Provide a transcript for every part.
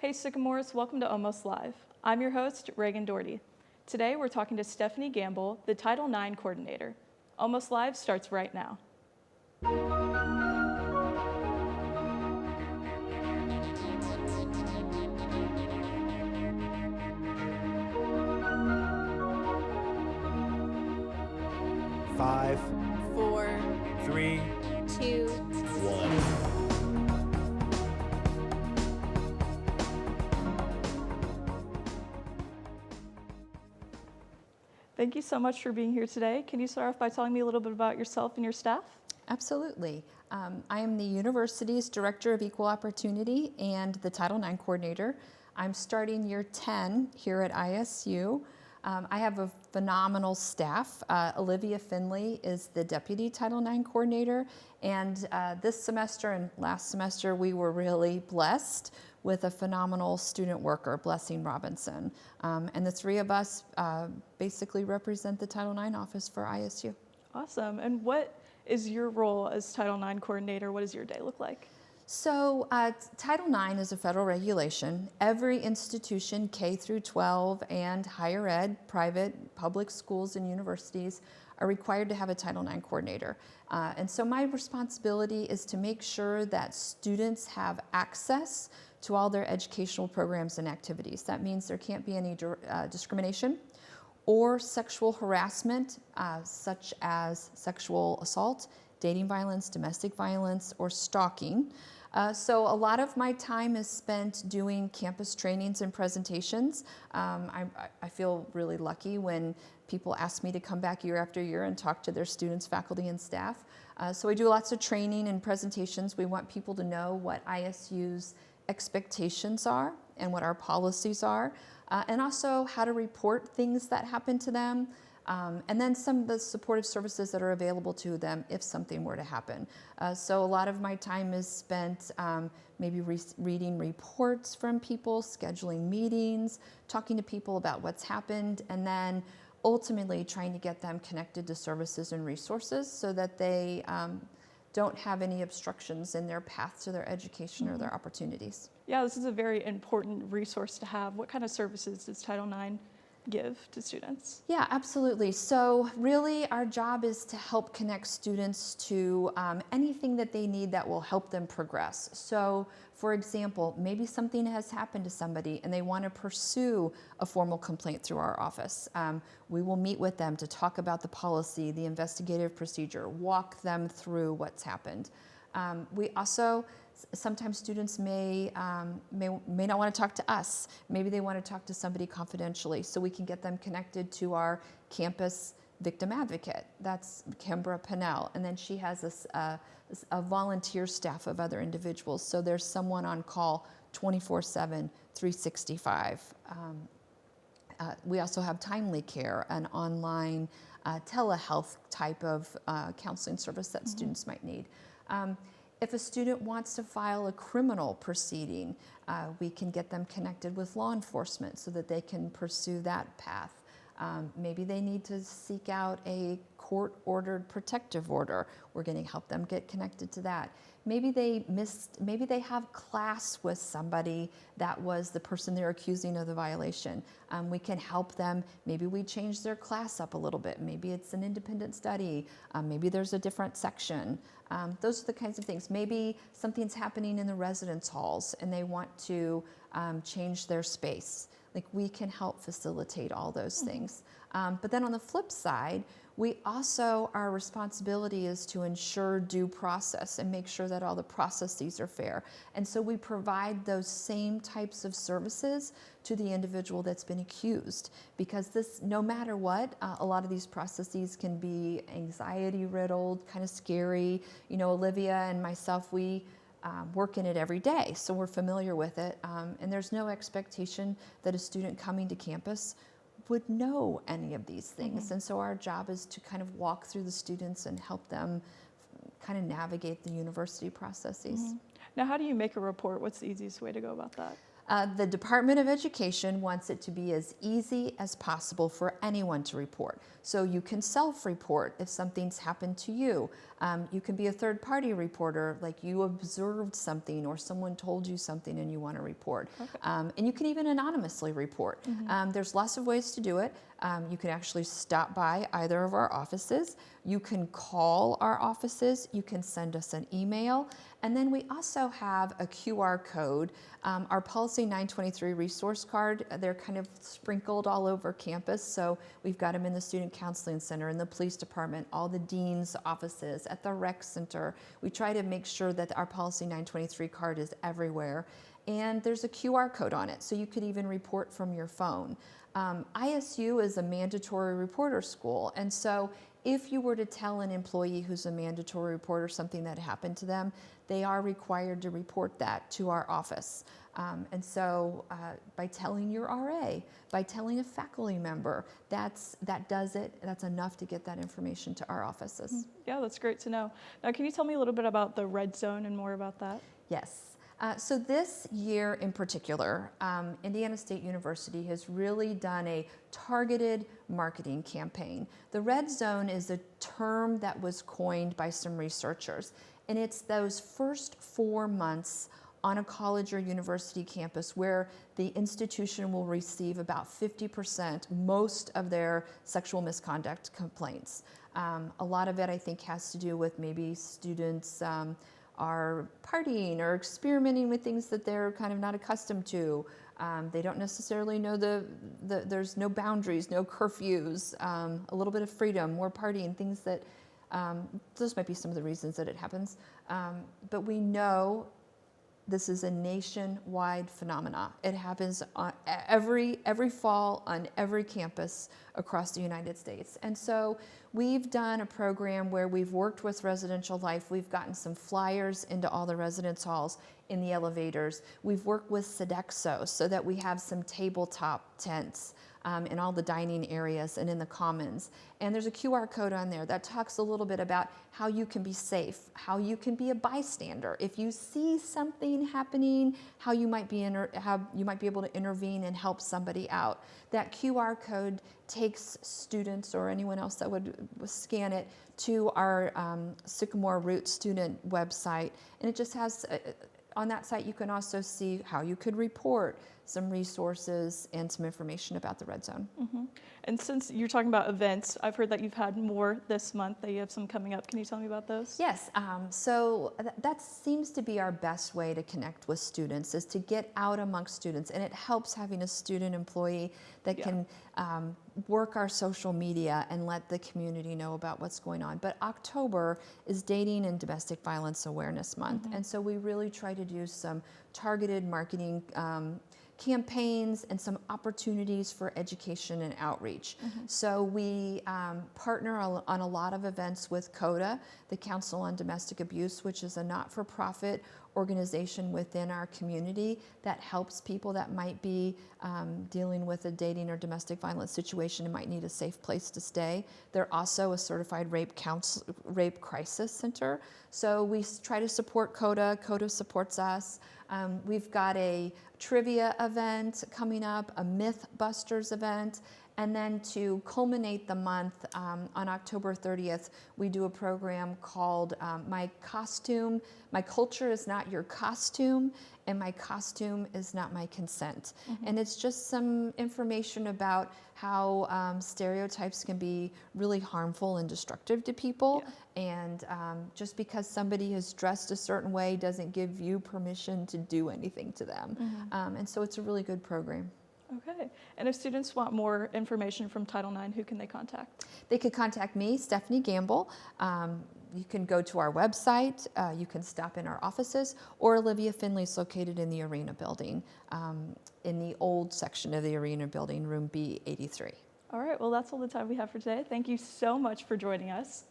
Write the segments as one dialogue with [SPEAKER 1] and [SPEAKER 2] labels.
[SPEAKER 1] Hey Sycamores, welcome to Almost Live. I'm your host, Reagan Daugherty. Today we're talking to Stephanie Gambill, the Title IX coordinator. Almost Live starts right now.
[SPEAKER 2] Five,
[SPEAKER 3] 4,
[SPEAKER 2] 3,
[SPEAKER 3] 2,
[SPEAKER 2] 1.
[SPEAKER 1] Thank you so much for being here today. Can you start off by telling me a little bit about yourself and your staff?
[SPEAKER 3] Absolutely. I am the university's Director of Equal Opportunity and the Title IX coordinator. I'm starting year 10 here at ISU. I have a phenomenal staff. Olivia Finley is the Deputy Title IX coordinator, and this semester and last semester we were really blessed with a phenomenal student worker, Blessing Robinson. And the three of us basically represent the Title IX office for ISU.
[SPEAKER 1] Awesome. And what is your role as Title IX coordinator? What does your day look like?
[SPEAKER 3] So Title IX is a federal regulation. Every institution, K through 12 and higher ed, private, public schools and universities are required to have a Title IX coordinator. And so my responsibility is to make sure that students have access to all their educational programs and activities. That means there can't be any discrimination or sexual harassment, such as sexual assault, dating violence, domestic violence, or stalking. So a lot of my time is spent doing campus trainings and presentations. I feel really lucky when people ask me to come back year after year and talk to their students, faculty, and staff. So I do lots of training and presentations. We want people to know what ISU's expectations are and what our policies are, and also how to report things that happen to them. And then some of the supportive services that are available to them if something were to happen. So a lot of my time is spent maybe reading reports from people, scheduling meetings, talking to people about what's happened, and then ultimately trying to get them connected to services and resources so that they don't have any obstructions in their path to their education or their opportunities.
[SPEAKER 1] Yeah, this is a very important resource to have. What kind of services does Title IX give to students?
[SPEAKER 3] Yeah, absolutely. So really our job is to help connect students to anything that they need that will help them progress. So for example, maybe something has happened to somebody and they want to pursue a formal complaint through our office. We will meet with them to talk about the policy, the investigative procedure, walk them through what's happened. We also, sometimes students may not want to talk to us. Maybe they want to talk to somebody confidentially, so we can get them connected to our campus victim advocate. That's Kimbra Pinnell, and then she has a volunteer staff of other individuals. So there's someone on call 24/7, 365. We also have Timely Care, an online telehealth type of counseling service that students might need. If a student wants to file a criminal proceeding, we can get them connected with law enforcement so that they can pursue that path. Maybe they need to seek out a court-ordered protective order. We're going to help them get connected to that. Maybe they have class with somebody that was the person they're accusing of the violation. We can help them. Maybe we change their class up a little bit. Maybe it's an independent study. Maybe there's a different section. Those are the kinds of things. Maybe something's happening in the residence halls and they want to change their space. Like, we can help facilitate all those things. But then on the flip side, our responsibility is to ensure due process and make sure that all the processes are fair. And so we provide those same types of services to the individual that's been accused, because no matter what, a lot of these processes can be anxiety riddled, kind of scary. You know, Olivia and myself, we work in it every day, so we're familiar with it. And there's no expectation that a student coming to campus would know any of these things. And so our job is to kind of walk through the students and help them kind of navigate the university processes.
[SPEAKER 1] Now, how do you make a report? What's the easiest way to go about that?
[SPEAKER 3] The Department of Education wants it to be as easy as possible for anyone to report. So you can self-report if something's happened to you. You can be a third-party reporter, like you observed something or someone told you something and you want to report.
[SPEAKER 1] Okay.
[SPEAKER 3] And you can even anonymously report. There's lots of ways to do it. You can actually stop by either of our offices. You can call our offices. You can send us an email. And then we also have a QR code. Our Policy 923 resource card, they're kind of sprinkled all over campus. So we've got them in the Student Counseling Center, in the police department, all the dean's offices, at the rec center. We try to make sure that our Policy 923 card is everywhere. And there's a QR code on it, so you could even report from your phone. ISU is a mandatory reporter school, and so if you were to tell an employee who's a mandatory reporter something that happened to them, they are required to report that to our office. And so by telling your RA, by telling a faculty member, that does it. That's enough to get that information to our offices.
[SPEAKER 1] Yeah, that's great to know. Now, can you tell me a little bit about the red zone and more about that?
[SPEAKER 3] Yes. So this year in particular, Indiana State University has really done a targeted marketing campaign. The red zone is a term that was coined by some researchers, and it's those first 4 months on a college or university campus where the institution will receive about 50%, most of their sexual misconduct complaints. A lot of it, I think, has to do with maybe students are partying or experimenting with things that they're kind of not accustomed to. They don't necessarily know there's no boundaries, no curfews, a little bit of freedom, more partying, things that, those might be some of the reasons that it happens. But we know this is a nationwide phenomena. It happens on every fall on every campus across the United States. And so we've done a program where we've worked with Residential Life. We've gotten some flyers into all the residence halls, in the elevators. We've worked with Sodexo so that we have some tabletop tents in all the dining areas and in the commons. And there's a QR code on there that talks a little bit about how you can be safe, how you can be a bystander. If you see something happening, how you might be able to intervene and help somebody out. That QR code takes students or anyone else that would scan it to our Sycamore Root student website. And it just has, on that site you can also see how you could report, some resources, and some information about the Red Zone.
[SPEAKER 1] Mm-hmm. And since you're talking about events, I've heard that you've had more this month, that you have some coming up. Can you tell me about those?
[SPEAKER 3] Yes, so that seems to be our best way to connect with students, is to get out amongst students, and it helps having a student employee that can work our social media and let the community know about what's going on. But October is Dating and Domestic Violence Awareness Month, and so we really try to do some targeted marketing campaigns and some opportunities for education and outreach. So we partner on a lot of events with CODA, the Council on Domestic Abuse, which is a not-for-profit organization within our community that helps people that might be dealing with a dating or domestic violence situation and might need a safe place to stay. They're also a certified rape crisis center. So we try to support CODA. CODA supports us. We've got a trivia event coming up, a Mythbusters event, and then to culminate the month, on October 30th, we do a program called My Culture is Not Your Costume, and My Costume is Not My Consent. And it's just some information about how stereotypes can be really harmful and destructive to people. And just because somebody is dressed a certain way doesn't give you permission to do anything to them. And so it's a really good program.
[SPEAKER 1] Okay. And if students want more information from Title IX, who can they contact?
[SPEAKER 3] They could contact me, Stephanie Gambill. You can go to our website, you can stop in our offices, or Olivia Finley's located in the Arena building, in the old section of the Arena building, room B83.
[SPEAKER 1] All right, well, that's all the time we have for today. Thank you so much for joining us.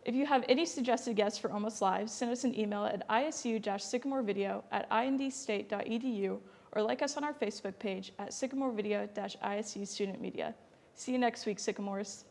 [SPEAKER 1] If you have any suggested guests for Almost Live, send us an email at isu-sycamorevideo@indstate.edu, or like us on our Facebook page at Sycamore Video-ISU Student Media. See you next week, Sycamores.